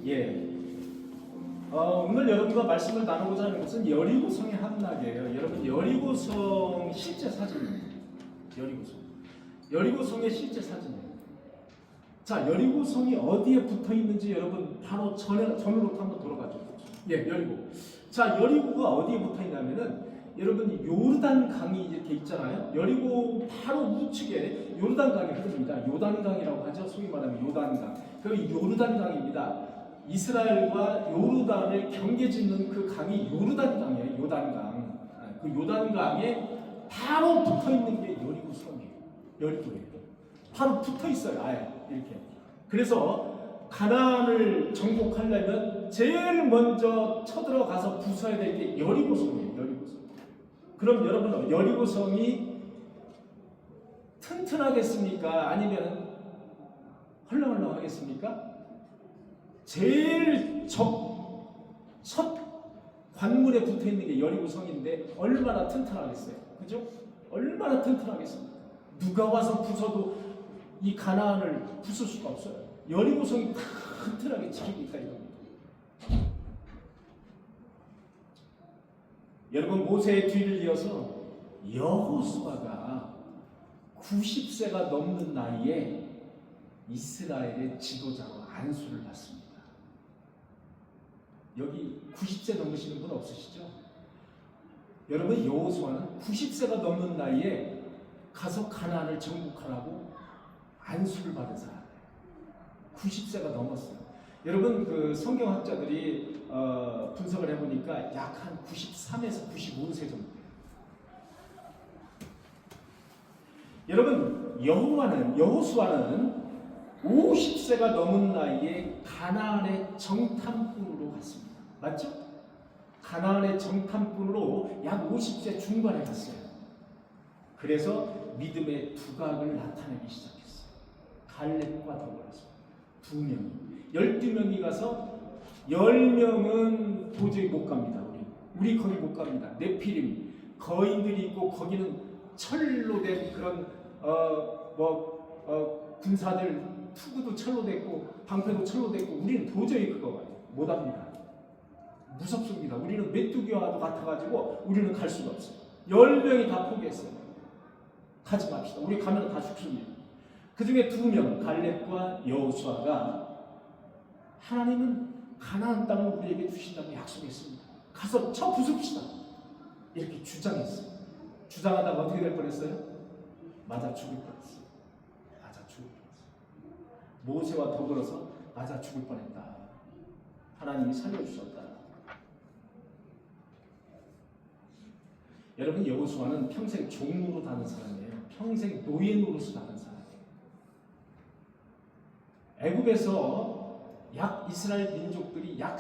예. 오늘 여러분과 말씀을 나누고자 하는 것은 여리고성의 함락이에요. 여러분, 여리고성 실제 사진입니다. 여리고성의 실제 사진이에요. 자, 여리고성이 어디에 붙어 있는지 여러분 바로 전으로 한번 돌아가죠. 예, 여리고. 자, 여리고가 어디에 붙어 있냐면은 여러분 요르단 강이 이렇게 있잖아요. 여리고 바로 우측에 요르단 강이 흐릅니다. 요단강이라고 하죠. 소위 말하면 요단강. 그 요르단 강입니다. 이스라엘과 요르단을 경계짓는 그 강이 요르단강이에요. 요단강. 그 요단강에 바로 붙어 있는 게 여리고성이에요. 여리고예요. 바로 붙어 있어요. 아예 이렇게. 그래서 가나안을 정복하려면 제일 먼저 쳐들어가서 부숴야 될 게 여리고성이에요. 여리고성. 그럼 여러분, 여리고성이 튼튼하겠습니까? 아니면 헐렁헐렁하겠습니까? 제일 첫 관문에 붙어 있는 게 여리고성인데 얼마나 튼튼하겠어요? 그죠? 얼마나 튼튼하겠습니까? 누가 와서 부숴도 이 가나안을 부술 수가 없어요. 여리고성이 튼튼하게 지키고 있다 이겁니다. 여러분, 모세의 뒤를 이어서 여호수아가 90세가 넘는 나이에 이스라엘의 지도자로 안수를 받습니다. 여기 90세 넘으시는 분 없으시죠? 여러분, 여호수아는 90세가 넘는 나이에 가서 가나안을 정복하라고 안수를 받은 사람이에요. 90세가 넘었어요. 여러분, 그 성경학자들이 분석을 해보니까 약 한 93에서 95세 정도 돼요. 여러분, 여호수아는 50세가 넘은 나이에 가나안의 정탐꾼으로 갔습니다. 맞죠? 가나안의 정탐꾼으로 약 50세 중반에 갔어요. 그래서 믿음의 두각을 나타내기 시작했어요. 갈렙과 더불어서 2명이, 12명이 가서 10명은 도저히 못 갑니다. 우리 거기 못 갑니다. 네피림 거인들이 있고 거기는 철로 된 그런 군사들, 투구도 철로 됐고 방패도 철로 됐고 우리는 도저히 그거 못 합니다. 무섭습니다. 우리는 메뚜기와도 같아가지고 우리는 갈 수가 없어요. 10명이 다 포기했어요. 가지 맙시다. 우리 가면 다 죽습니다. 그 중에 2명, 갈렙과 여호수아가 하나님은 가나안 땅을 우리에게 주신다고 약속했습니다. 가서 쳐 부숩시다. 이렇게 주장했어요. 주장하다가 어떻게 될 뻔했어요? 맞아 죽을 뻔했어요. 모세와 더불어서 맞아 죽을 뻔했다. 하나님이 살려주셨다. 여러분, 여호수아는 평생 종으로 다는 사람이에요. 평생 노예 노릇을 다는 사람이에요. 애굽에서 약 이스라엘 민족들이 약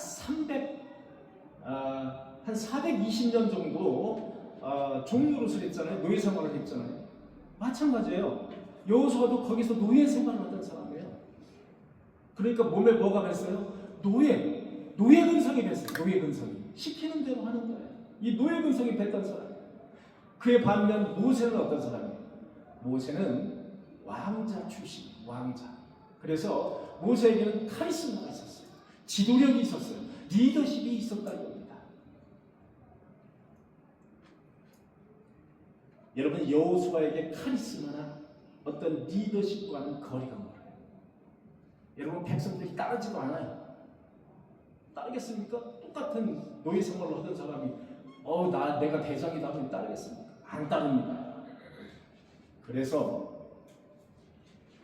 420년 정도 종 노릇을 했잖아요. 노예 생활을 했잖아요. 마찬가지예요. 여호수아도 거기서 노예 생활을 하던 사람이에요. 그러니까 몸에 뭐가 뱄어요? 노예 근성이 뱄어요. 노예 근성이 시키는 대로 하는 거예요. 이 노예 근성이 뱄던 사람. 그에 반면 모세는 어떤 사람이에요? 모세는 왕자 출신, 왕자. 그래서 모세에게는 카리스마가 있었어요. 지도력이 있었어요. 리더십이 있었다 이겁니다. 여러분, 여호수아에게 카리스마나 어떤 리더십과는 거리가 멀어요. 여러분, 백성들이 따르지도 않아요. 따르겠습니까? 똑같은 노예 생활을 하던 사람이 내가 대장이다 하면 따르겠습니까? 안 따릅니다. 그래서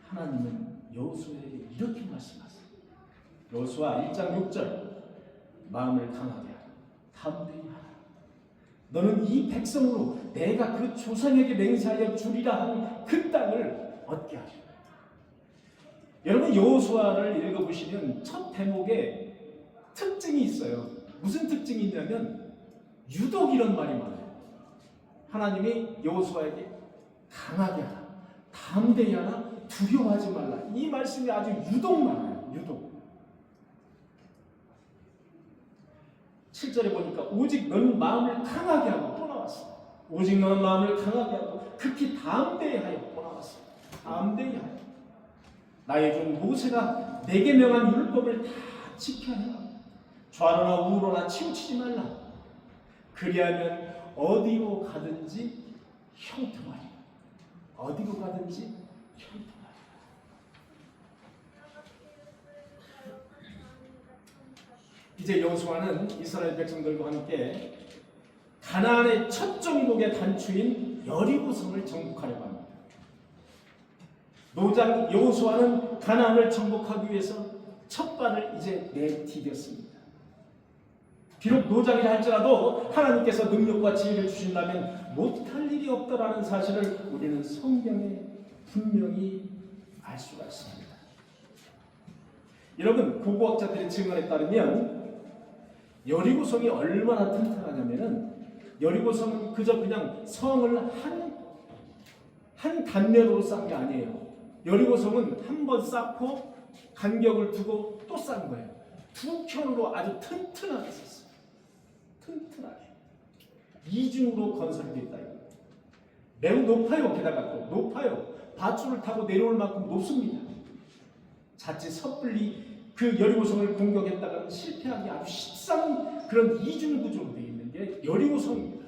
하나님은 여호수아에게 이렇게 말씀하세요. 여호수아 1장 6절, 마음을 강하게 하라, 담대히 하라. 너는 이 백성으로 내가 그 조상에게 맹세하여 주리라 하는 그 땅을 얻게 하리라. 여러분, 여호수아를 읽어보시면 첫 대목에 특징이 있어요. 무슨 특징이 있냐면 유독 이런 말이 많아요. 하나님이 여호수아에게 강하게 하라, 담대히 하라, 두려워하지 말라. 이 말씀이 아주 유독 많아요. 유독. 7절에 보니까 오직 너는 마음을 강하게 하고 또 나왔어요. 오직 너는 마음을 강하게 하고 극히 담대히 하여 또 나왔어요. 담대히 하여. 나의 종 모세가 내게 명한 율법을 다 지켜야 해요. 좌로나 우로나 치우치지 말라. 그리하면 어디로 가든지 형통하리라. 어디로 가든지 형통하리라. 이제 여호수아는 이스라엘 백성들과 함께 가나안의 첫 정복의 단추인 여리고성을 정복하려고 합니다. 노장 여호수아는 가나안을 정복하기 위해서 첫 발을 이제 내디뎠습니다. 비록 노장이라 할지라도 하나님께서 능력과 지혜를 주신다면 못할 일이 없다라는 사실을 우리는 성경에 분명히 알 수가 있습니다. 여러분, 고고학자들의 증언에 따르면 여리고성이 얼마나 튼튼하냐면은 여리고성은 그저 그냥 성을 한 단면으로 쌓은 게 아니에요. 여리고성은 한 번 쌓고 간격을 두고 또 쌓은 거예요. 두 켠으로 아주 튼튼하게 썼어요. 튼튼하게. 이중으로 건설이 됐다. 매우 높아요. 게다가 또 높아요. 밧줄을 타고 내려올 만큼 높습니다. 자칫 섣불리 그 여리고성을 공격했다가 실패하기 아주 쉽상 그런 이중 구조로 되어 있는 게 여리고성입니다.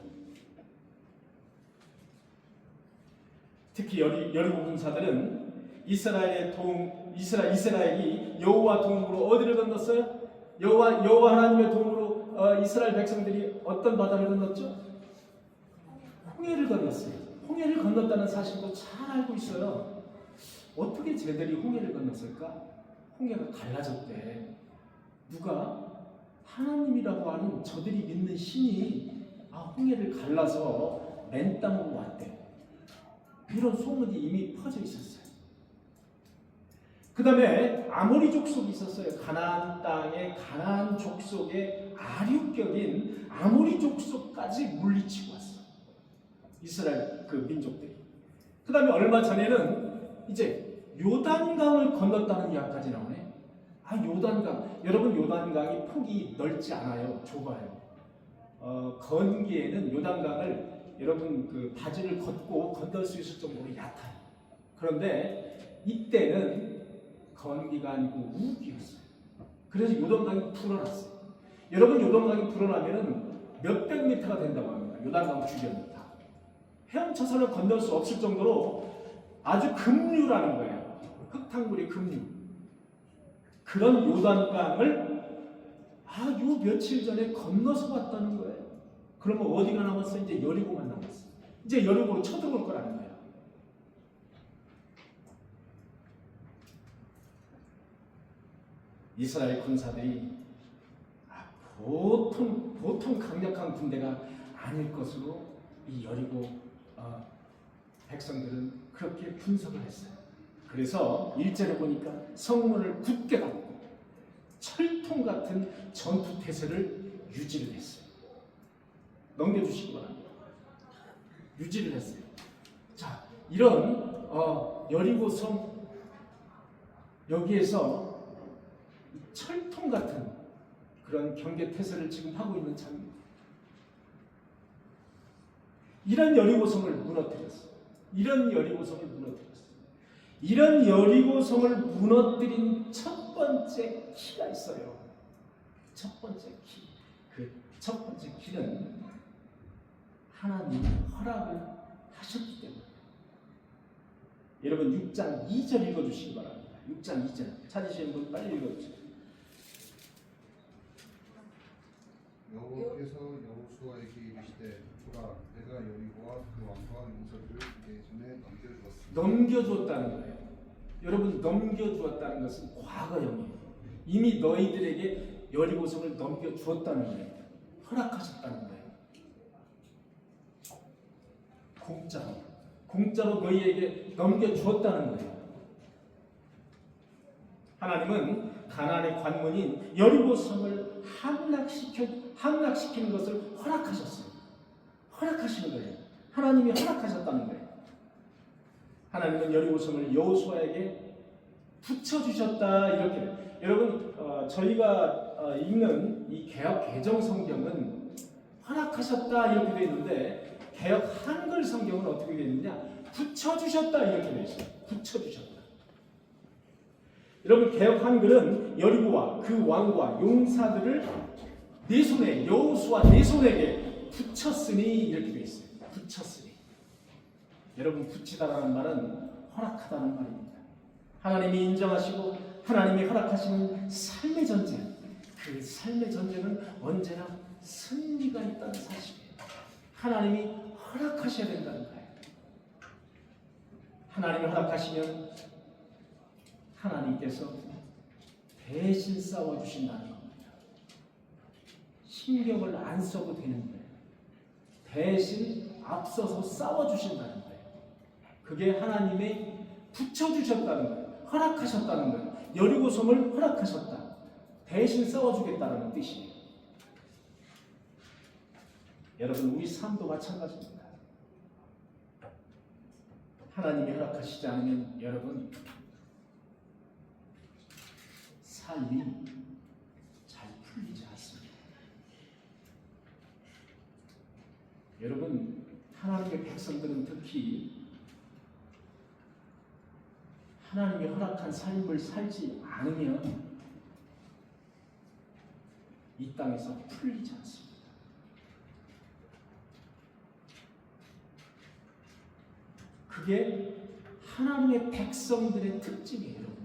특히 여리고 군사들은 이스라엘이 여호와 도움으로 어디를 건넜어요? 여호와 하나님의 도움으로 이스라엘 백성들이 어떤 바다를 건넜죠? 홍해를 건넜어요. 홍해를 건넜다는 사실도 잘 알고 있어요. 어떻게 쟤들이 홍해를 건넜을까? 홍해가 갈라졌대. 누가? 하나님이라고 하는 저들이 믿는 신이 홍해를 갈라서 맨 땅으로 왔대. 이런 소문이 이미 퍼져 있었어요. 그 다음에 아모리 족속이 있었어요. 가나안 땅에 가나안 족속의 아류격인 아모리 족속까지 물리치고 왔어. 이스라엘 그 민족들이. 그 다음에 얼마 전에는 이제 요단강을 건넜다는 이야기까지 나오네. 요단강. 여러분, 요단강이 폭이 넓지 않아요. 좁아요. 건기에는 요단강을 여러분 그 바지를 걷고 건널 수 있을 정도로 얕아요. 그런데 이때는 건기가 아니고 우기였어요. 그래서 요단강이 불어났어요. 여러분, 요단강이 불어나면은 몇백 미터가 된다고 합니다. 요단강 주변이 다. 헤엄쳐서는 건널 수 없을 정도로 아주 급류라는 거예요. 흙탕물이 급류. 그런 요단강을 요 며칠 전에 건너서 왔다는 거예요. 그러면 어디가 남았어? 이제 여리고만 남았어. 이제 여리고로 쳐들어올 거라는 거예요. 이스라엘 군사들이 보통 강력한 군대가 아닐 것으로 이 여리고 백성들은 그렇게 분석을 했어요. 그래서 1절에 보니까 성문을 굳게 닫고 철통 같은 전투 태세를 유지를 했어요. 넘겨주시기 바랍니다. 유지를 했어요. 자, 이런 여리고성 여기에서 철통 같은 그런 경계 태세를 지금 하고 있는 참입니다. 이런 여리고성을 무너뜨렸어요. 이런 여리고성을 무너뜨린 첫 번째 키가 있어요. 첫 번째 키. 그 첫 번째 키는 하나님이 허락을 하셨기 때문에. 여러분 6장 2절 읽어주시기 바랍니다. 6장 2절 찾으시는 분 빨리 읽어주세요. 여호와께서 여호수아에게 이르시되 보라 내가 여리고와 그 왕과 용사들을 내 손에 넘겨주었다는 거예요. 여러분, 넘겨주었다는 것은 과거형이에요. 이미 너희들에게 여리고성을 넘겨주었다는 거예요. 허락하셨다는 거예요. 공짜로 너희에게 넘겨주었다는 거예요. 하나님은 가나안의 관문인 여리고성을 함락시키는 것을 허락하셨어요. 허락하시는 거예요. 하나님이 허락하셨다는 거예요. 하나님은 여리고성을 여호수아에게 붙여주셨다. 이렇게. 여러분, 저희가 읽는 이 개역 개정 성경은 허락하셨다 이렇게 되어 있는데 개역 한글 성경은 어떻게 되어 있느냐? 붙여주셨다 이렇게 되어 있어요. 붙여주셨다. 여러분 개역 한글은 여리고와 그 왕과 용사들을 네 손에 여호수아 네 손에게 붙였으니 이렇게 되어 있어요. 붙였으니. 여러분 붙이다라는 말은 허락하다는 말입니다. 하나님이 인정하시고 하나님이 허락하시는 삶의 전쟁, 그 삶의 전쟁은 언제나 승리가 있다는 사실이에요. 하나님이 허락하셔야 된다는 거예요. 하나님이 허락하시면 하나님께서 대신 싸워주신다는 겁니다. 신경을 안 써도 되는 거예요. 대신 앞서서 싸워주신다는 거예요. 그게 하나님의 붙여주셨다는 거예요. 허락하셨다는 거예요. 여리고성을 허락하셨다. 대신 싸워주겠다는 뜻이에요. 여러분 우리 삶도 마찬가지입니다. 하나님이 허락하시지 않으면 여러분 삶이 잘 풀리지 않습니다. 여러분 하나님의 백성들은 특히 하나님이 허락한 삶을 살지 않으면 이 땅에서 풀리지 않습니다. 그게 하나님의 백성들의 특징이에요. 여러분.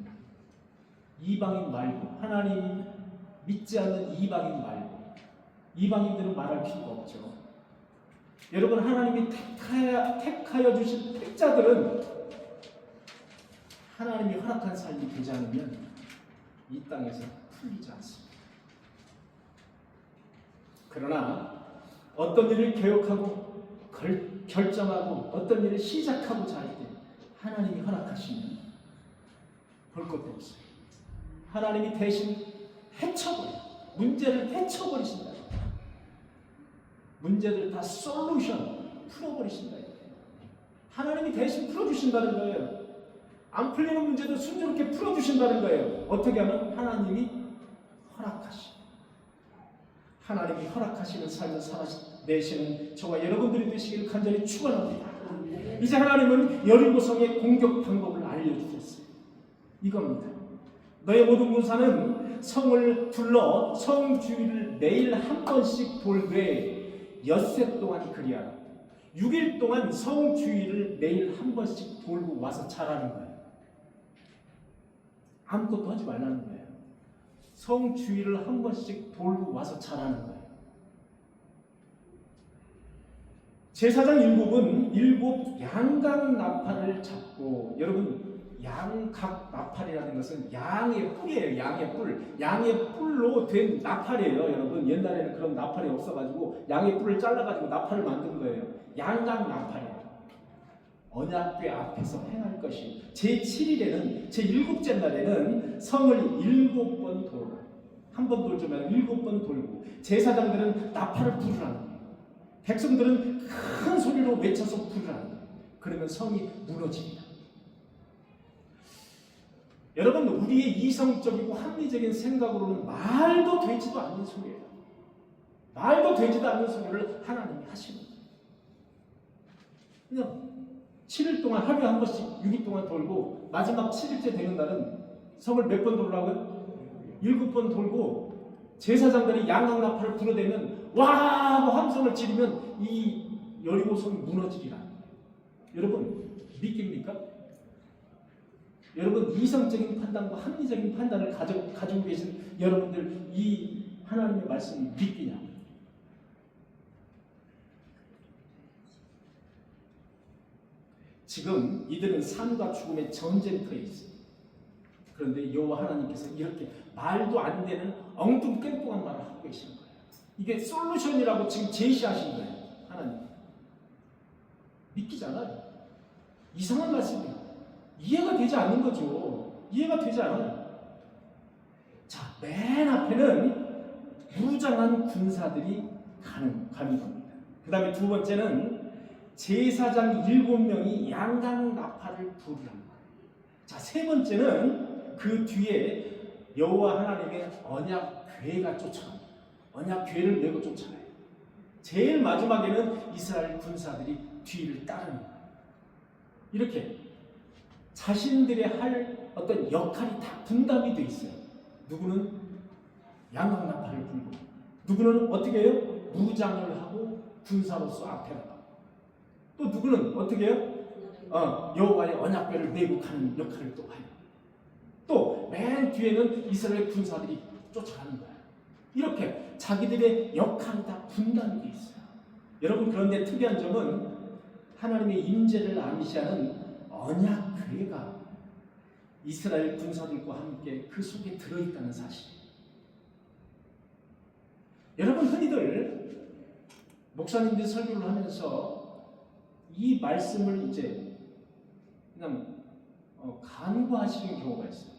이방인 말고 하나님 믿지 않는 이방인 말고 이방인들은 말할 필요가 없죠. 여러분 하나님이 택하여 주신 택자들은 하나님이 허락한 삶이 되지 않으면 이 땅에서 풀리지 않습니다. 그러나 어떤 일을 계획하고 결정하고 어떤 일을 시작하고자 할 때 하나님이 허락하시면 볼 것도 없어요. 하나님이 대신 문제를 헤쳐버리신다. 문제들 다 솔루션 풀어버리신다. 하나님이 대신 풀어주신다는 거예요. 안 풀리는 문제도 순조롭게 풀어주신다는 거예요. 어떻게 하면 하나님이 하나님이 허락하시는 삶을 살아내시는 저와 여러분들이 되시기를 간절히 축원합니다. 이제 하나님은 여리고성의 공격 방법을 알려주셨어요. 이겁니다. 너의 모든 군사는 성을 둘러 성 주위를 매일 한 번씩 돌되 엿새 동안 그리하라. 6일 동안 성 주위를 매일 한 번씩 돌고 와서 차라는 거예요. 아무것도 하지 말라는 거예요. 성 주위를 한 번씩 돌고 와서 차라는 거예요. 제사장 7은 7 양각 나팔을 잡고, 여러분 양각 나팔이라는 것은 양의 뿔이에요. 양의 뿔로 된 나팔이에요. 여러분 옛날에는 그런 나팔이 없어가지고 양의 뿔을 잘라가지고 나팔을 만든 거예요. 양각 나팔이에요. 언약궤 앞에서 행할 것이 제7일에는 제7째 날에는 성을 7번 돌고, 한 번 돌지만 7번 돌고, 제사장들은 나팔을 부르라는 거예요. 백성들은 큰 소리로 외쳐서 부르라는 거예요. 그러면 성이 무너집니다. 여러분 우리의 이성적이고 합리적인 생각으로는 말도 되지도 않는 소리예요. 말도 되지도 않는 소리를 하나님이 하시는 거예요. 그냥 7일 동안 하루에 한 번씩 6일 동안 돌고 마지막 7일째 되는 날은 성을 몇 번 돌라고요? 7번 돌고, 제사장들이 양각나팔을 불어대면 와 하고 함성을 지르면 이 여리고성이 무너지리라. 여러분 믿깁니까? 여러분 이성적인 판단과 합리적인 판단을 가지고 계신 여러분들 이 하나님의 말씀이 믿기냐고요? 지금 이들은 삶과 죽음의 전쟁터에 있어요. 그런데 여호와 하나님께서 이렇게 말도 안 되는 엉뚱깽뚱한 말을 하고 계시는 거예요. 이게 솔루션이라고 지금 제시하신 거예요. 하나님 믿기잖아요. 이상한 말씀이에요. 이해가 되지 않는 거죠. 이해가 되지 않아요. 자, 맨 앞에는 무장한 군사들이 가는 겁니다. 그 다음에 두 번째는 제사장 7명이 양각 나팔을 부르는 거예요. 자, 세 번째는 그 뒤에 여호와 하나님의 언약궤가 쫓아갑니다. 언약궤를 메고 쫓아가요. 제일 마지막에는 이스라엘 군사들이 뒤를 따르는 거예요. 이렇게 자신들의 할 어떤 역할이 다 분담이 돼 있어요. 누구는 양강나팔을 불고, 누구는 어떻게 해요? 무장을 하고 군사로서 앞에 나가고, 또 누구는 어떻게 해요? 여호와의 언약궤를 메고 가는 역할을 또 해요. 또 맨 뒤에는 이스라엘 군사들이 쫓아가는 거예요. 이렇게 자기들의 역할이 다 분담이 돼 있어요. 여러분, 그런데 특이한 점은 하나님의 임재를 암시하는 언약궤가 이스라엘 군사들과 함께 그 속에 들어있다는 사실이에요. 여러분, 흔히들 목사님들이 설교를 하면서 이 말씀을 이제 그냥 간과하시는 경우가 있어요.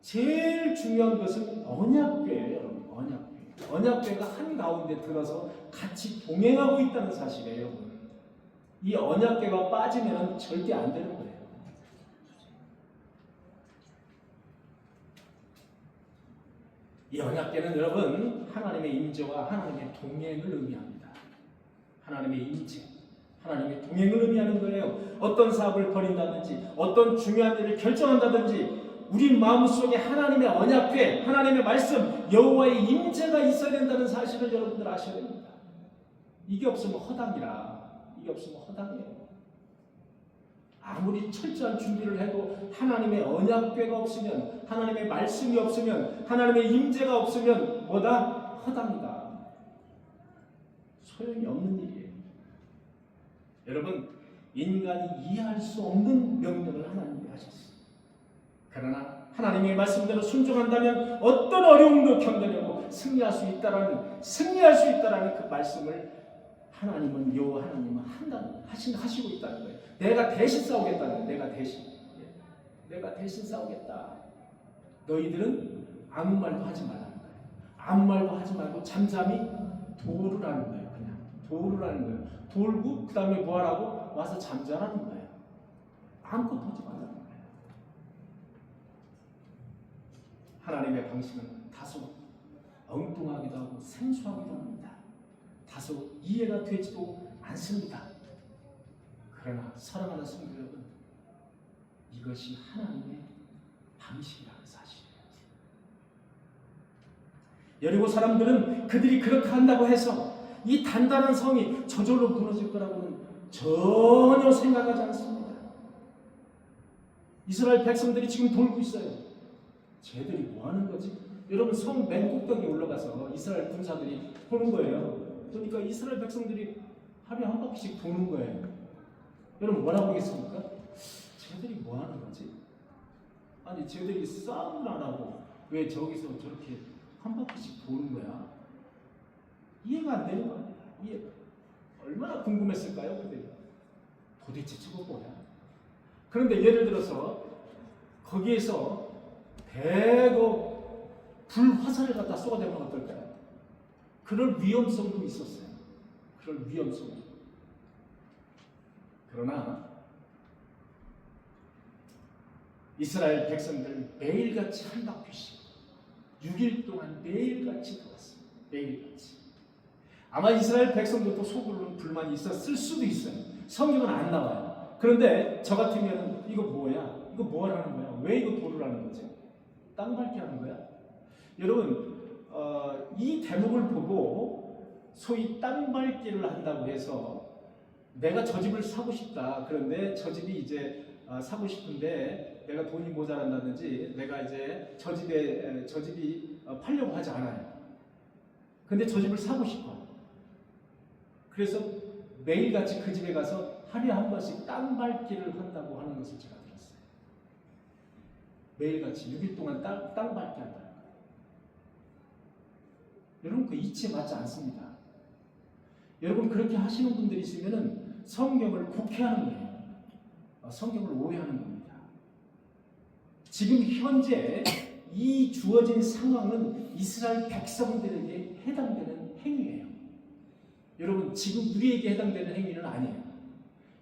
제일 중요한 것은 언약궤예요, 여러분. 언약궤. 언약궤가 한가운데 들어서 같이 동행하고 있다는 사실이에요, 여러분. 이 언약궤가 빠지면 절대 안 되는 거예요. 이 언약궤는 여러분, 하나님의 임재와 하나님의 동행을 의미합니다. 하나님의 임재, 하나님의 동행을 의미하는 거예요. 어떤 사업을 벌인다든지, 어떤 중요한 일을 결정한다든지, 우리 마음속에 하나님의 언약궤, 하나님의 말씀, 여호와의 임재가 있어야 된다는 사실을 여러분들 아셔야 됩니다. 이게 없으면 허당이라. 이게 없으면 허당이에요. 아무리 철저한 준비를 해도 하나님의 언약궤가 없으면, 하나님의 말씀이 없으면, 하나님의 임재가 없으면 뭐다? 허당이다. 소용이 없는 일이에요. 여러분, 인간이 이해할 수 없는 명령을 하나님이 하셨어요. 그러나 하나님의 말씀대로 순종한다면 어떤 어려움도 견뎌내고 승리할 수 있다라는 그 말씀을 하나님은, 여호와 하나님은 하시고 있다는 거예요. 내가 대신 싸우겠다는 거예요. 내가 대신 싸우겠다. 너희들은 아무 말도 하지 말라는 거예요. 아무 말도 하지 말고 잠잠히 도르라는 거예요. 그냥 도르라는 거예요. 돌고 그 다음에 뭐 하라고? 와서 잠자라는 거예요. 아무것도 하지 말라는 거예요. 하나님의 방식은 다소 엉뚱하기도 하고 생소하기도 합니다. 다소 이해가 되지도 않습니다. 그러나 사랑하는 성도 여러분, 이것이 하나님의 방식이라는 사실이에요. 여리고 사람들은 그들이 그렇게 한다고 해서 이 단단한 성이 저절로 무너질 거라고는 전혀 생각하지 않습니다. 이스라엘 백성들이 지금 돌고 있어요. 쟤들이 뭐 하는 거지? 여러분, 성 맨 꼭대기에 올라가서 이스라엘 군사들이 보는 거예요. 그러니까 이스라엘 백성들이 하루에 한 바퀴씩 도는 거예요. 여러분, 뭐라고 하겠습니까? 쟤들이 뭐 하는 거지? 아니, 쟤들이 싸움을 안 하고 왜 저기서 저렇게 한 바퀴씩 도는 거야? 이해가 안 되는 거야. 얼마나 궁금했을까요, 그들이? 도대체 저거 뭐야? 그런데 예를 들어서 거기에서 대거 불화살을 갖다 쏘아대면 어떨까요? 그럴 위험성도 있었어요. 그럴 위험성도. 그러나 이스라엘 백성들 매일같이 한 바퀴씩 6일 동안 매일같이 돌았어요. 매일같이. 아마 이스라엘 백성들도 속으로는 불만이 있었을 수도 있어요. 성경은 안 나와요. 그런데 저 같으면 이거 뭐야? 이거 뭐 하라는 거야? 왜 이거 도르라는 거지? 땅 밟기 하는 거야? 여러분, 이 대목을 보고 소위 땅 밟기를 한다고 해서 내가 저 집을 사고 싶다. 그런데 저 집이 이제 사고 싶은데 내가 돈이 모자란다든지 내가 이제 저 집이 팔려고 하지 않아요. 근데 저 집을 사고 싶어. 그래서 매일같이 그 집에 가서 하루에 한 번씩 땅 밟기를 한다고 하는 것을 제가 들었어요. 매일같이 6일 동안 땅 밟기 한다. 여러분, 그 이치에 맞지 않습니다. 여러분, 그렇게 하시는 분들이 있으면은 성경을 곡해하는 거예요. 성경을 오해하는 겁니다. 지금 현재 이 주어진 상황은 이스라엘 백성들에게 해당되는 행위예요. 여러분, 지금 우리에게 해당되는 행위는 아니에요.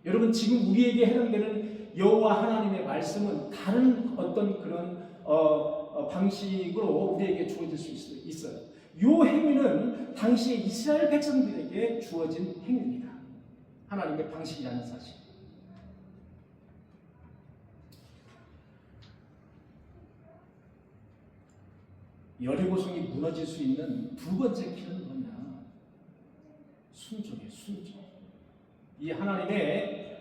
여러분, 지금 우리에게 해당되는 여호와 하나님의 말씀은 다른 어떤 그런 방식으로 우리에게 주어질 수 있어요. 이 행위는 당시에 이스라엘 백성들에게 주어진 행위입니다. 하나님의 방식이라는 사실. 여리고성이 무너질 수 있는 두 번째 키는 뭐냐? 순종이에요. 순종. 이 하나님의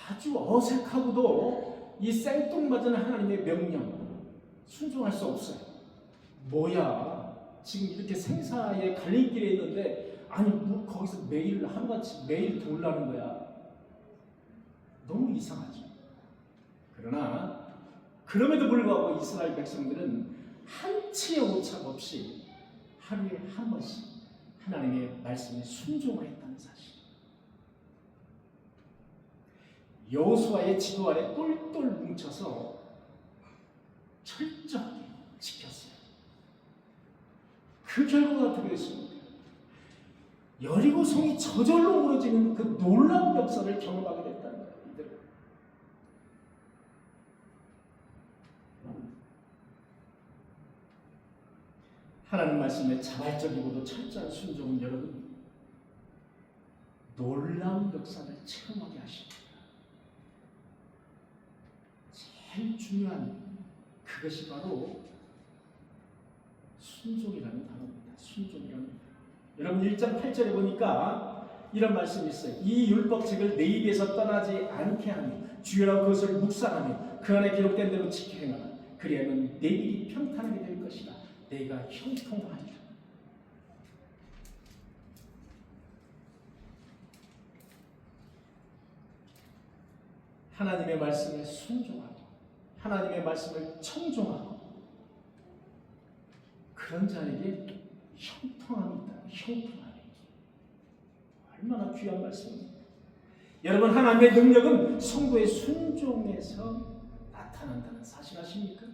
아주 어색하고도 이 생뚱맞은 하나님의 명령 순종할 수 없어요. 뭐야? 지금 이렇게 생사의 갈림길에 있는데 아니 뭐 거기서 매일 하루같이 매일 돌라는 거야. 너무 이상하죠. 그러나 그럼에도 불구하고 이스라엘 백성들은 한치의 오차 없이 하루에 한 번씩 하나님의 말씀에 순종을 했다는 사실. 여호수아의 지도 아래 똘똘 뭉쳐서 철저하게 지켰어요. 그 결과가 어떻게 됐습니까? 여리고성이 저절로 무너지는 그 놀라운 역사를 경험하게 됐다는 거예요. 이들. 하나님 말씀에 자발적이고도 철저한 순종은 여러분 놀라운 역사를 체험하게 하십니다. 제일 중요한 그것이 바로 순종이라는 단어입니다. 순종이라는 단어. 여러분 1장 8절에 보니까 이런 말씀이 있어요. 이 율법책을 내 입에서 떠나지 않게 하며 주여라 그것을 묵상하며 그 안에 기록된 대로 지켜 행하라. 그리하면 내 길이 평탄하게 될 것이라. 내가 형통하리라. 하나님의 말씀에 순종하고 하나님의 말씀을 청종하고 그런 자에게 형통함이 있다. 형통함이. 얼마나 귀한 말씀입니까? 여러분 하나님의 능력은 성도의 순종에서 나타난다는 사실 아십니까?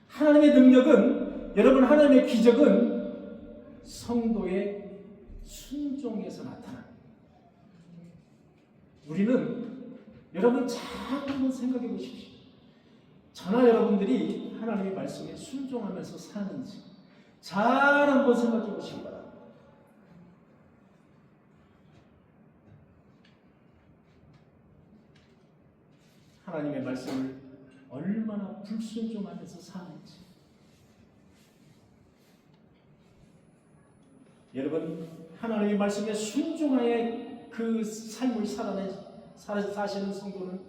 하나님의 능력은 여러분 하나님의 기적은 성도의 순종에서 나타납니다. 우리는 여러분 잘 한번 생각해 보십시오. 저나 여러분들이 하나님의 말씀에 순종하면서 사는지 잘 한번 생각해 보시기 바랍니다. 하나님의 말씀을 얼마나 불순종하면서 사는지. 여러분 하나님의 말씀에 순종하여 그 삶을 사시는 성도는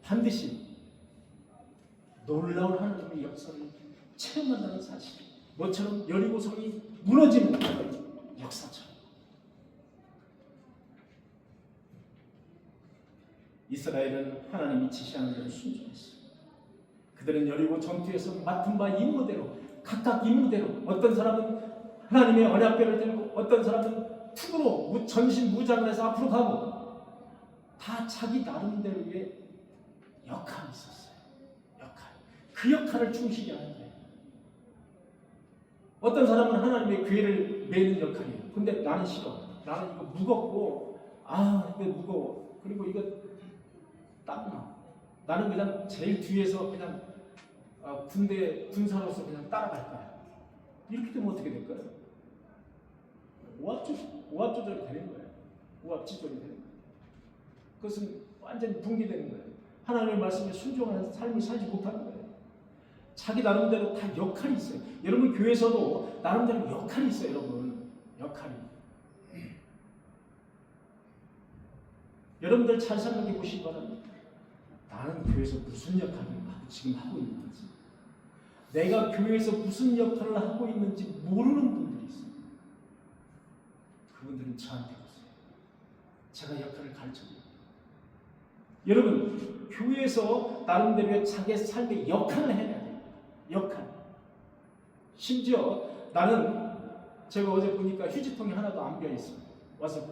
반드시 놀라운 하나님의 역사를 체험한다는 사실. 뭐처럼 여리고성이 무너지는 그런 역사처럼. 이스라엘은 하나님이 지시하는 대로 순종했어요. 그들은 여리고 전투에서 맡은 바 임무대로 각각 임무대로 어떤 사람은 하나님의 언약궤를 들고 어떤 사람은 툭으로 전신 무장을 해서 앞으로 가고 다 자기 나름대로의 역할이 있었어요. 역할. 그 역할을 충실히 하는 거예요. 어떤 사람은 하나님의 궤를 메는 역할이에요. 근데 나는 싫어. 나는 이거 무겁고 이거 무거워. 그리고 이거 땀나. 나는 그냥 제일 뒤에서 그냥 군대 군사로서 그냥 따라갈 거야. 이렇게 되면 어떻게 될까요? 오합 조절이 되는 거예요. 오합 지졸이 되는 거예요. 그것은 완전히 붕괴되는 거예요. 하나님의 말씀에 순종하는 삶을 살지 못하는 거예요. 자기 나름대로 다 역할이 있어요. 여러분 교회에서도 나름대로 역할이 있어요. 여러분 역할이. 여러분들 잘 생각해 보시기 바랍니다. 나는 교회에서 무슨 역할을 지금 하고 있는 거지? 내가 교회에서 무슨 역할을 하고 있는지 모르는 분들이 있어요. 그분들은 저한테 오세요. 제가 역할을 가르쳐드려요. 여러분 교회에서 나름대로 자기 삶의 역할을 해야 돼요. 역할. 심지어 나는 제가 어제 보니까 휴지통이 하나도 안 비어 있어요. 와서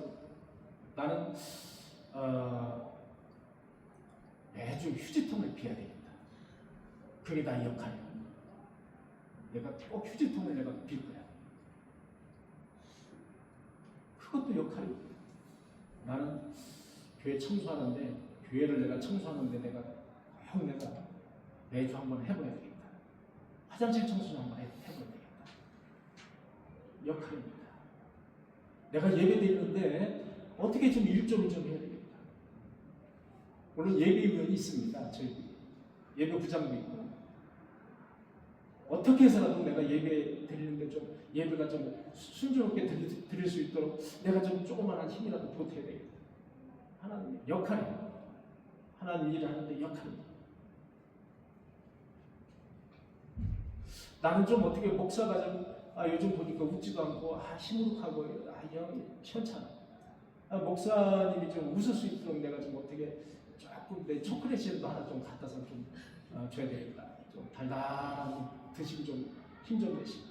나는 매주 휴지통을 비워야 되겠다. 그게 나의 역할이야. 내가 꼭 휴지통을 내가 빌 거야. 그것도 역할이야. 나는 교회 청소하는데 교회를 내가 청소하는데 내가 매주 한번 해봐야 되겠다. 화장실 청소 한번 해봐야 되겠다. 역할입니다. 내가 예배드리는데 어떻게 좀 일조를 좀 해야 되겠다. 물론 예배위원이 있습니다. 저희 예배부장도 있고 어떻게 해서라도 내가 예배 드리는데 좀 예배가 좀 순조롭게 드릴 수 있도록 내가 좀 조그마한 힘이라도 보태야 되겠다. 하나님의 역할이에요. 하나님 일을 하는데 역할입니다. 나는 좀 어떻게 목사가 좀 요즘 보니까 웃지도 않고 시무룩하고 영 시원찮아. 목사님이 좀 웃을 수 있도록 내가 좀 어떻게 조금 내 초콜릿이라도 하나 좀 갖다서 좀 줘야 되겠다. 좀 달달한 드시고 좀 힘 좀 내시고.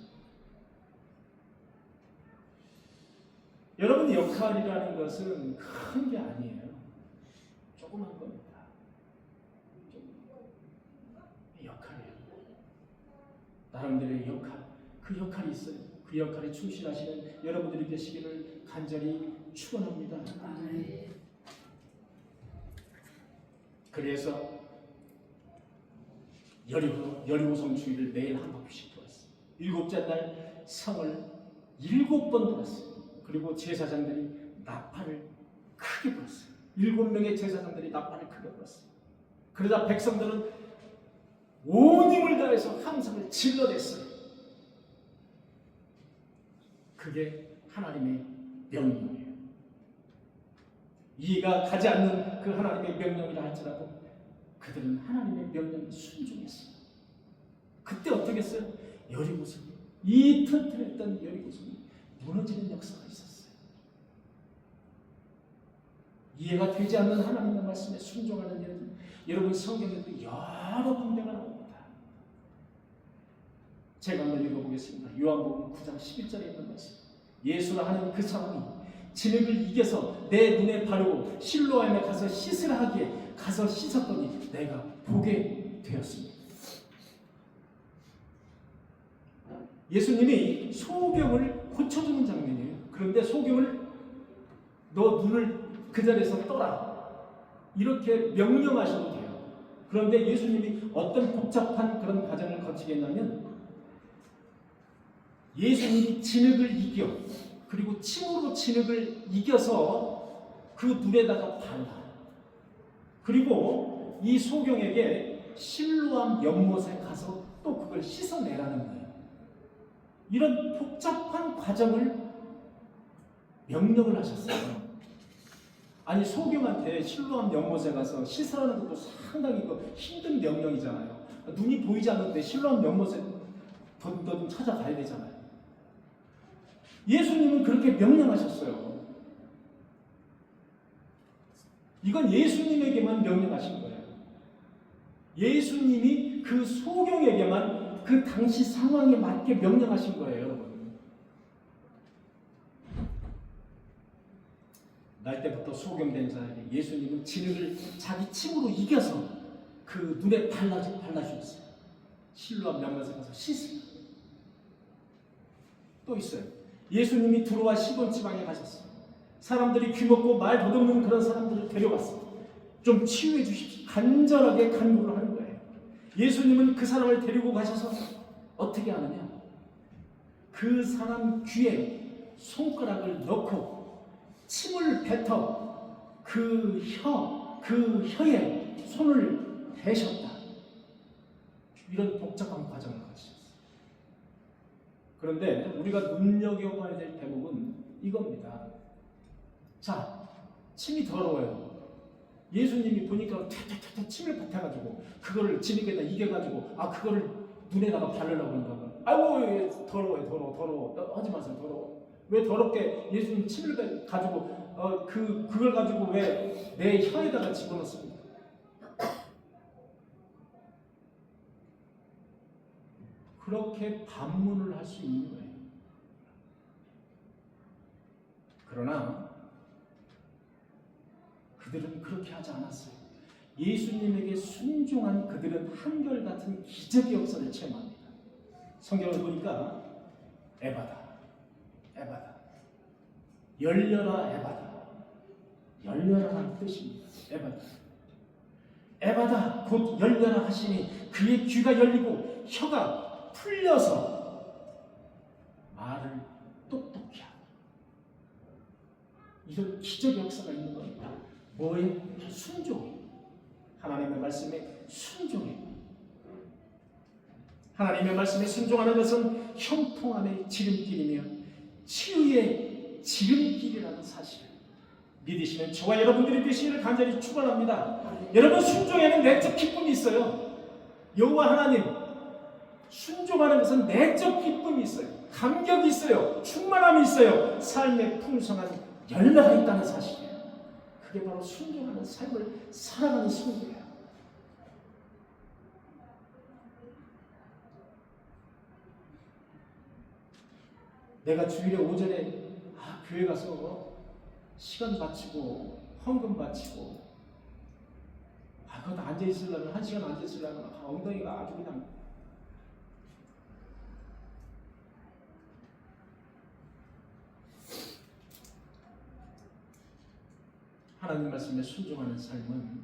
여러분의 역할이라는 것은 큰 게 아니에요. 조그만 겁니다. 역할이에요. 나름대로의 역할, 그 역할이 있어요. 그 역할에 충실하시는 여러분들이 되시기를 간절히 축원합니다. 그래서 여리고성 주위를 매일 한 바퀴씩 돌았어요. 7째 날 성을 7번 돌았어요. 그리고 제사장들이 나팔을 크게 불었어요. 7명의 제사장들이 나팔을 크게 불었어요. 그러자 백성들은 온 힘을 다해서 함성을 질러댔어요. 그게 하나님의 명령이에요. 이해가 가지 않는 그 하나님의 명령이라 할지라도 그들은 하나님의 명령에 순종했어요. 그때 어떻게 했어요? 여리고성이, 이 튼튼했던 여리고성이 무너지는 역사가 있었어요. 이해가 되지 않는 하나님의 말씀에 순종하는 일은 여러분 성경에도 여러 군데가 나옵니다. 제가 한번 읽어보겠습니다. 요한복음 9장 11절에 있는 말씀. 예수라 하는 그 사람이 진흙을 이겨서 내 눈에 바르고 실로암에 가서 씻으라 하기에 가서 씻었더니 내가 보게 되었습니다. 예수님이 소경을 고쳐주는 장면이에요. 그런데 소경을 너 눈을 그 자리에서 떠라 이렇게 명령하셔도 돼요. 그런데 예수님이 어떤 복잡한 그런 과정을 거치겠냐면 예수님이 진흙을 이겨 그리고 침으로 진흙을 이겨서 그 눈에다가 발라. 그리고 이 소경에게 실로암 연못에 가서 또 그걸 씻어내라는 거예요. 이런 복잡한 과정을 명령을 하셨어요. 아니 소경한테 실로암 연못에 가서 씻으라는 것도 상당히 힘든 명령이잖아요. 눈이 보이지 않는데 실로암 연못에 더 찾아가야 되잖아요. 예수님은 그렇게 명령하셨어요. 이건 예수님에게만 명령하신 거예요. 예수님이 그 소경에게만 그 당시 상황에 맞게 명령하신 거예요, 여러분. 날 때부터 소경된 자에게 예수님은 진흙을 자기 침으로 이겨서 그 눈에 발라주셨어요. 실로암 연못에 가서 씻으라. 또 있어요. 예수님이 두로와 시돈 지방에 가셨어요. 사람들이 귀먹고 말 더듬는 그런 사람들을 데려갔어요. 좀 치유해 주십시오. 간절하게 간구를 하는 거예요. 예수님은 그 사람을 데리고 가셔서 어떻게 하느냐? 그 사람 귀에 손가락을 넣고 침을 뱉어 그 혀에 손을 대셨다. 이런 복잡한 과정을 거치셨어요. 그런데 우리가 눈여겨봐야 될 대목은 이겁니다. 자, 침이 더러워요. 예수님이 보니까 탁탁탁 침을 뱉어가지고 그거를 진흙에다 이겨가지고 그거를 눈에다가 바르려고 한다고. 아이고 더러워 하지 마세요. 더러워. 왜 더럽게 예수님 침을 가지고 그걸 가지고 왜 내 혀에다가 집어넣습니까? 그렇게 반문을 할 수 있는 거예요. 그러나 그들은 그렇게 하지 않았어요. 예수님에게 순종한 그들은 한결같은 기적의 역사를 체험합니다. 성경을 보니까 에바다 열려라 열려라라는 뜻입니다. 에바다 곧 열려라 하시니 그의 귀가 열리고 혀가 풀려서 말을 똑똑히 하고. 이런 기적 역사가 있는 겁니다. 뭐에? 순종. 하나님의 말씀에 순종해. 하나님의 말씀에 순종하는 것은 형통함의 지름길이며 치유의 지름길이라는 사실을 믿으시는 저와 여러분들이 되시기를 간절히 축원합니다. 여러분, 순종에는 내적 기쁨이 있어요. 여호와 하나님 순종하는 것은 내적 기쁨이 있어요. 감격이 있어요. 충만함이 있어요. 삶의 풍성한 열매가 있다는 사실이에요. 그게 바로 순종하는 삶을 살아가는 순종이에요. 내가 주일에 오전에 교회 가서 시간 바치고 헌금 바치고 그것도 앉아있으려면 1시간 앉아있으려면 엉덩이가 아주 그냥 하나님 말씀에 순종하는 삶은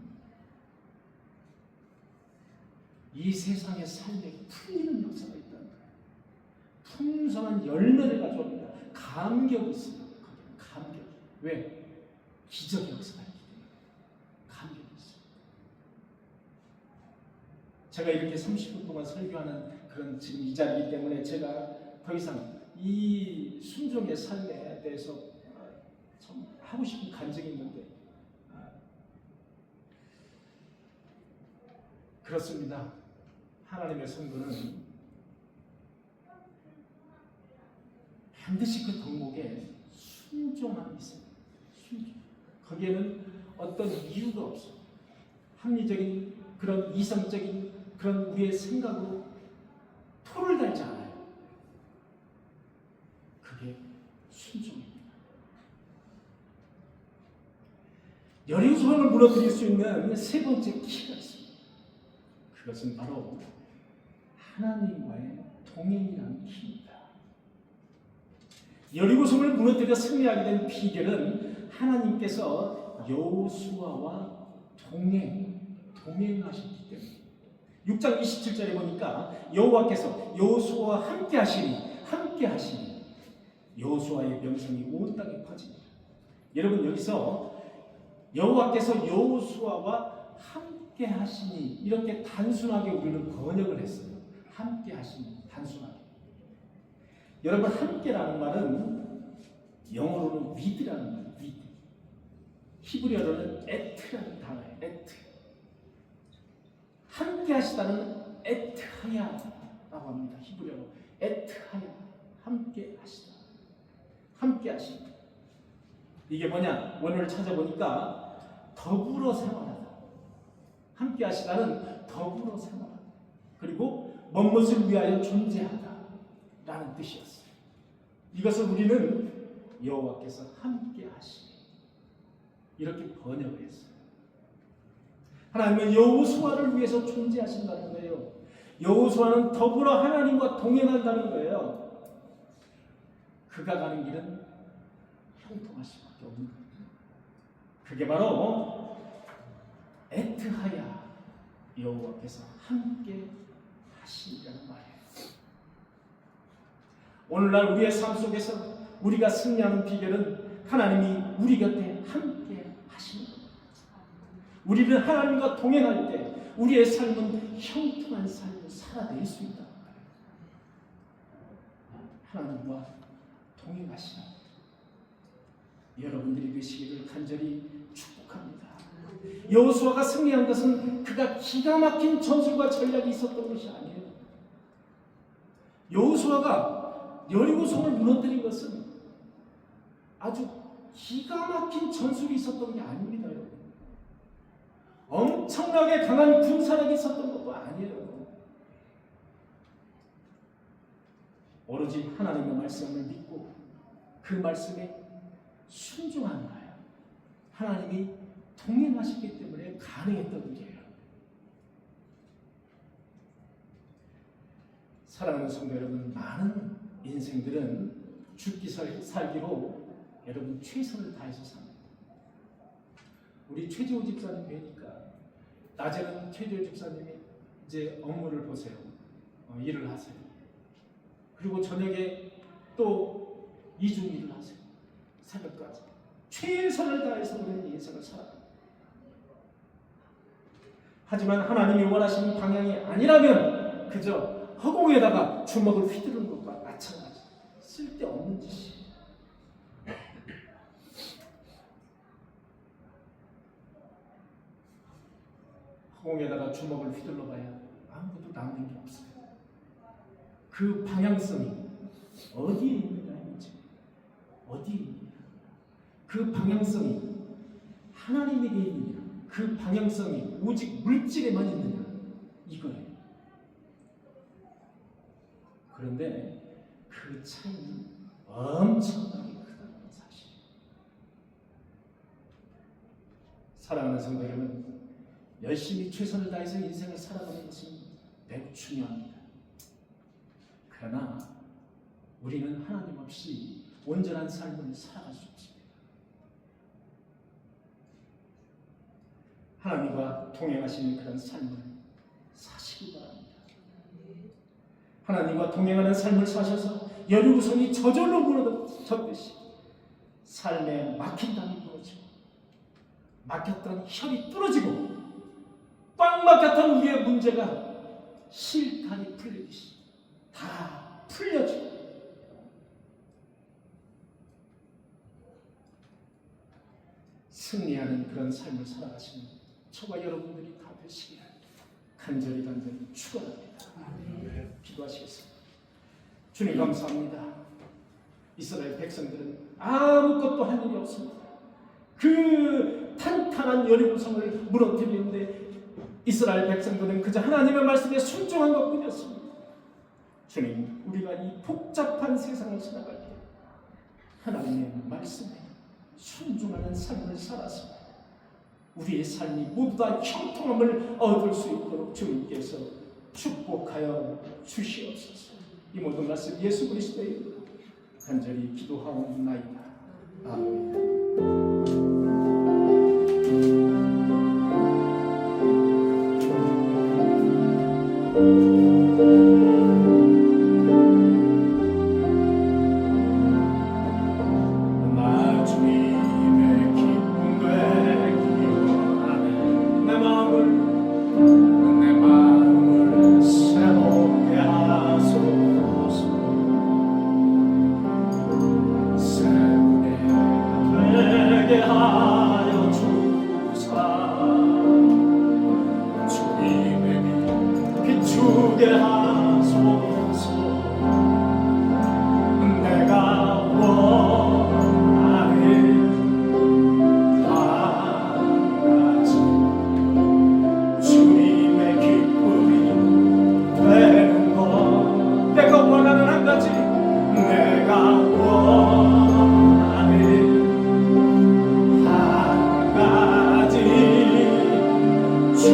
이 세상의 삶에 풀리는 역사가 있다는 거예요. 풍성한 열매를 가져옵니다. 감격이 있어요. 감격. 왜? 기적의 역사가 있기 때문에 감격이 있어요. 제가 이렇게 30분 동안 설교하는 그런 지금 이 자리이기 때문에 제가 더 이상 이 순종의 삶에 대해서 참 하고 싶은 간증이 있는데 그렇습니다. 하나님의 성도는 반드시 그 덕목에 순종함이 있습니다. 순종. 거기에는 어떤 이유가 없어요. 합리적인 그런 이성적인 그런 우리의 생각으로 토를 달지 않아요. 그게 순종입니다. 여리고 성을 무너뜨릴 수 있는 세 번째 키가 있습니다. 그것은 바로 하나님과의 동행이라는 키입니다. 여리고 성을 무너뜨려 승리하게 된 비결은 하나님께서 여호수아와 동행하셨기 때문에 6장 27절에 보니까 여호와께서 여호수아와 함께 하시니 여호수아의 명성이 온 땅에 퍼집니다. 여러분, 여기서 여호와께서 여호수아와 함께 하시니 이렇게 단순하게 우리는 번역을 했어요. 함께 하시니 단순하게. 여러분, 함께라는 말은 영어로는 with라는 말이에요. with. 히브리어로는 at라는 단어예요. at. 함께 하시다는 et하야라고 합니다. 히브리어로 et하야. 함께 하시다. 함께 하시다. 이게 뭐냐? 원어를 찾아보니까 더불어 생활하다. 함께 하시다는 더불어 생활하다. 그리고 무엇을 위하여 존재하다 라는 뜻이었어요. 이것을 우리는 여호와께서 함께 하시니 이렇게 번역을 했어요. 하나님은 여호수아를 위해서 존재하신다는 거예요. 여호수아는 더불어 하나님과 동행한다는 거예요. 그가 가는 길은 형통할 수밖에 없는 거예요. 그게 바로 에트하야, 여호와께서 함께 하시리라는 말이에요. 오늘날 우리의 삶 속에서 우리가 승리하는 비결은 하나님이 우리 곁에 함께 하시는 겁니다. 우리는 하나님과 동행할 때 우리의 삶은 형통한 삶을 살아낼 수 있다. 하나님과 동행하시라. 여러분들이 되시기를 간절히 축복합니다. 여호수아가 승리한 것은 그가 기가 막힌 전술과 전략이 있었던 것이 아니에요. 여호수아가 여리고성을 무너뜨린 것은 아주 기가 막힌 전술이 있었던 게 아닙니다, 여러분. 엄청나게 강한 군사력이 있었던 것도 아니에요. 오로지 하나님의 말씀을 믿고 그 말씀에 순종한 거예요. 하나님이 동행하시기 때문에 가능했던 일이에요. 사랑하는 성도 여러분, 많은 인생들은 죽기 살기로 여러분 최선을 다해서 삽니다. 우리 최재호 집사님 뵈니까 낮에는 최재호 집사님이 이제 업무를 보세요. 일을 하세요. 그리고 저녁에 또 이중 일을 하세요. 새벽까지 최선을 다해서 우리는 인생을 살아갑니다. 하지만 하나님이 원하시는 방향이 아니라면 그저 허공에다가 주먹을 휘두르는 것과 마찬가지. 쓸데없는 짓이. 허공에다가 주먹을 휘둘러봐야 아무것도 남는 게 없어요. 그 방향성이 어디에 있느냐의 문제. 어디에 있느냐. 그 방향성이 하나님에게 있느냐. 그 방향성이 오직 물질에만 있느냐. 이거예요. 그런데 그 차이는 엄청나게 크다는 사실. 사랑하는 성도 여러분, 열심히 최선을 다해서 인생을 살아가는 것은 매우 중요합니다. 그러나 우리는 하나님 없이 온전한 삶을 살아갈 수 없습니다. 하나님과 동행하시는 그런 삶을 사시기 바랍니다. 하나님과 동행하는 삶을 사셔서 여리고성이 저절로 무너졌듯이 삶에 막힌 담이 무너지고 막혔던 혈이 뚫어지고 꽉 막혔던 우리의 문제가 실타리 풀리듯이 다 풀려지고 승리하는 그런 삶을 살아가시는 저와 여러분들이 다 되시기를 간절히 축원합니다. 기도하시겠습니다. 주님 감사합니다. 이스라엘 백성들은 아무것도 할 일이 없습니다. 그 탄탄한 여리고성을 무너뜨리는데 이스라엘 백성들은 그저 하나님의 말씀에 순종한 것뿐이었습니다. 주님, 우리가 이 복잡한 세상을 살아갈 때 하나님의 말씀에 순종하는 삶을 살아서 우리의 삶이 모두 다 형통함을 얻을 수 있도록 주님께서 축복하여 주시옵소서. 이 모든 말씀 예수 그리스도의 이름으로 간절히 기도하옵나이다. 아멘.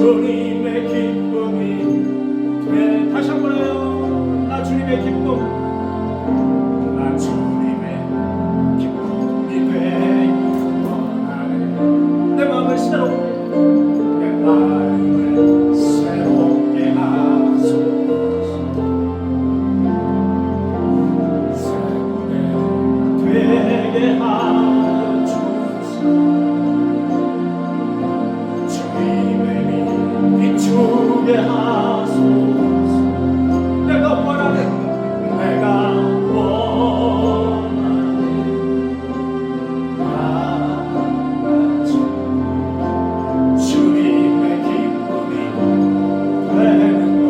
주님의 기쁨이 돼. 다시 한번 해요. 나 주님의 기쁨. 나 주님의 기쁨이 되기 원하네. 내 마음을 새롭게, 내 마음을 새롭게 하소서. 새롭게 되게 하여 주소서. 비추게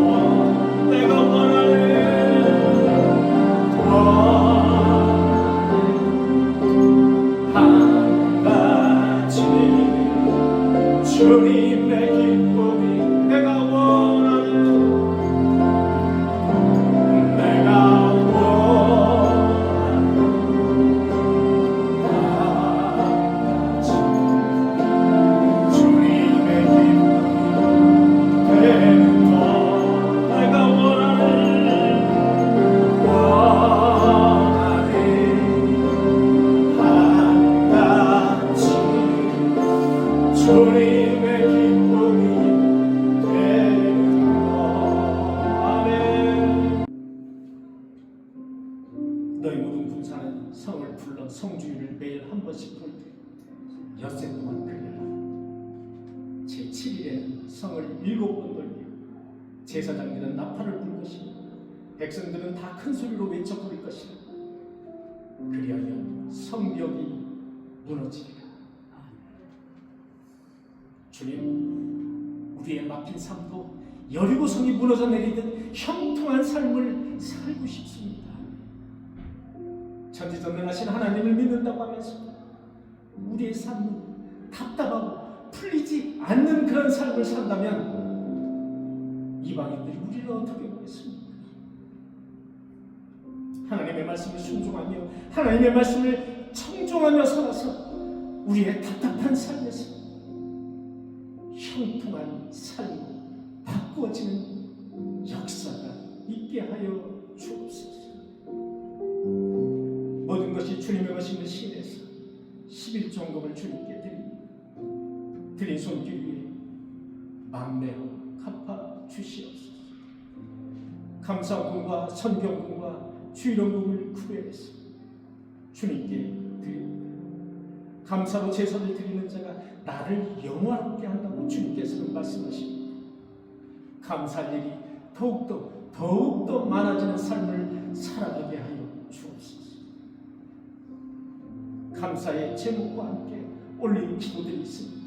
하소서. 내가 원하는 나같이 주님의 기쁨이 되는 것. 내가 한같이 주님의 기쁨이 주님의 기쁨이 되는 것. 아멘. 너희 모든 군사는 성을 불러 성주일을 매일 한 번씩 부를 때 엿새 동안 그려라. 제7일에는 성을 7번 돌며 제사장들은 나팔을 불 것이며 백성들은 다 큰 소리로 외쳐 부를 것이라. 그리하면 성벽이 무너지리라. 주님, 우리의 막힌 삶도 여리고성이 무너져 내리듯 형통한 삶을 살고 싶습니다. 전지전능하신 하나님을 믿는다고 하면서 우리의 삶은 답답하고 풀리지 않는 그런 삶을 산다면 이방인들이 우리를 어떻게 보겠습니까? 하나님의 말씀을 순종하며 하나님의 말씀을 청종하며 살아서 우리의 답답한 삶에서 형통한 삶으로 바꾸어지는 역사가 있게 하여 주옵소서. 모든 것이 주님의 것임을 신뢰해서 11종금을 주님께 드린 손길 위에 만매로 갚아 주시옵소서. 감사금과 선경금과 주일원금을 구별해서 주님께 드립니다. 감사로 제사를 드리는 자가 나를 영화롭게 한다고 주님께서는 말씀하십니다. 감사할 일이 더욱더 많아지는 삶을 살아가게 하여 주옵소서. 감사의 제목과 함께 올린 기도들이 있습니다.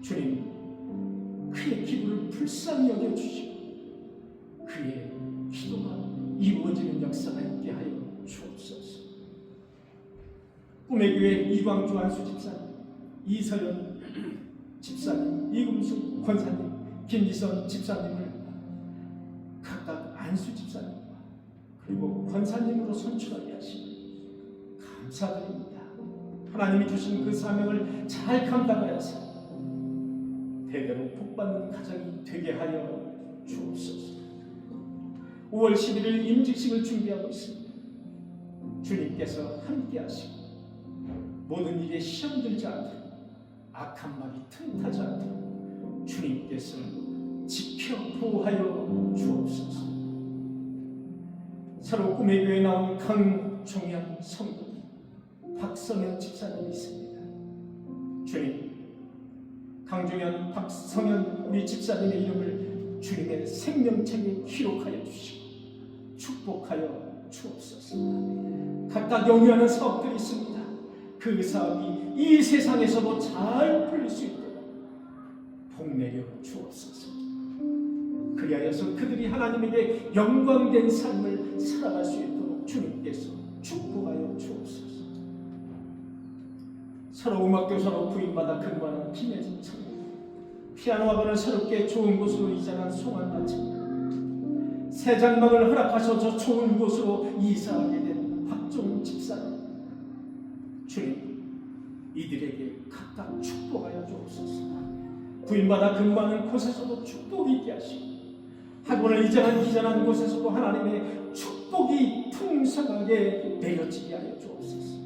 주님, 그의 기도를 불쌍히 여겨주시고 그의 기도가 이루어지는 역사가 있게 하여 주옵소서. 꿈의 교회 이광주 안수 집사님, 이서연 집사님, 이금숙 권사님, 김지선 집사님을 각각 안수 집사님과 그리고 권사님으로 선출하게 하시니 감사드립니다. 하나님이 주신 그 사명을 잘 감당하여서 대대로 복받는 가정이 되게 하여 주옵소서. 5월 11일 임직식을 준비하고 있습니다. 주님께서 함께 하시고 모든 일에 시험 들지 않도록 악한 말이 틈타지 않도록 주님께서 지켜 보호하여 주옵소서. 서로 꿈의 교회에 나온 강종현 성도 박성현 집사님이 있습니다. 주님, 강종현, 박성현 우리 집사님의 이름을 주님의 생명책에 기록하여 주시고 축복하여 주옵소서. 각각 영위하는 사업들이 있습니다. 그 사업이 이 세상에서도 잘 풀릴 수 있도록 복내려 주옵소서. 그리하여서 그들이 하나님에게 영광된 삶을 살아갈 수 있도록 주님께서 축복하여 주옵소서. 서로 음악교사로 부임받아 근무하는 김혜진 청년, 피아노 학원을 새롭게 좋은 곳으로 이전한 송한나 청년, 새 장막을 허락하셔서 좋은 곳으로 이사하게 된 박종훈 집사님, 주님, 이들에게 각각 축복하여 주옵소서. 부임받아 근무하는 곳에서도 축복이 있게 하시고 학원을 이전한 곳에서도 하나님의 축복이 풍성하게 내려지게 하여 주옵소서.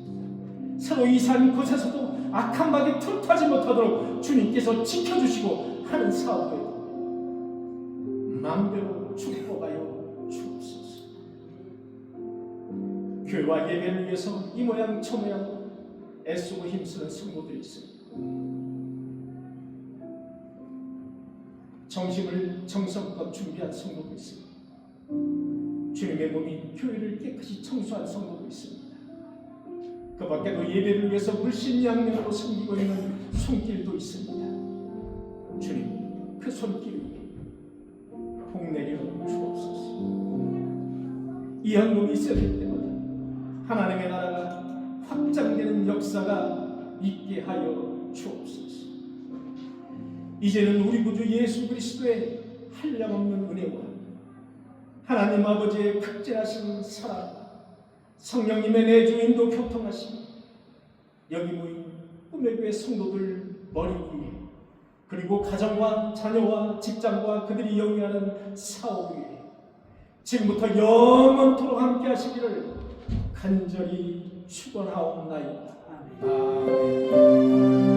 새로 이사한 곳에서도 악한 막이 틈타지 못하도록 주님께서 지켜주시고 하는 사업에도 마음대로 축복하여 주옵소서. 교회와 예배를 위해서 이 모양 저 모양 애쓰고 힘쓰는 성도들이 있습니다. 점심을 정성껏 준비한 성도도 있습니다. 주님의 몸이 교회를 깨끗이 청소한 성도도 있습니다. 그 밖에도 예배를 위해서 물심양면으로 섬기고 있는 손길도 있습니다. 주님, 그 손길 위에 복내려 주옵소서. 이 헌금이 있어야 될 때마다 하나님의 나라가 확장되는 역사가 있게 하여 주옵소서. 이제는 우리 구주 예수 그리스도의 한량없는 은혜와 하나님 아버지의 극진하신 사랑, 성령님의 내주인도 교통하시며 여기 모인 꿈의 교회 성도들 머리 위에 그리고 가정과 자녀와 직장과 그들이 영위하는 사업 위에 지금부터 영원토록 함께 하시기를 간절히 축원하옵나이다. 아멘.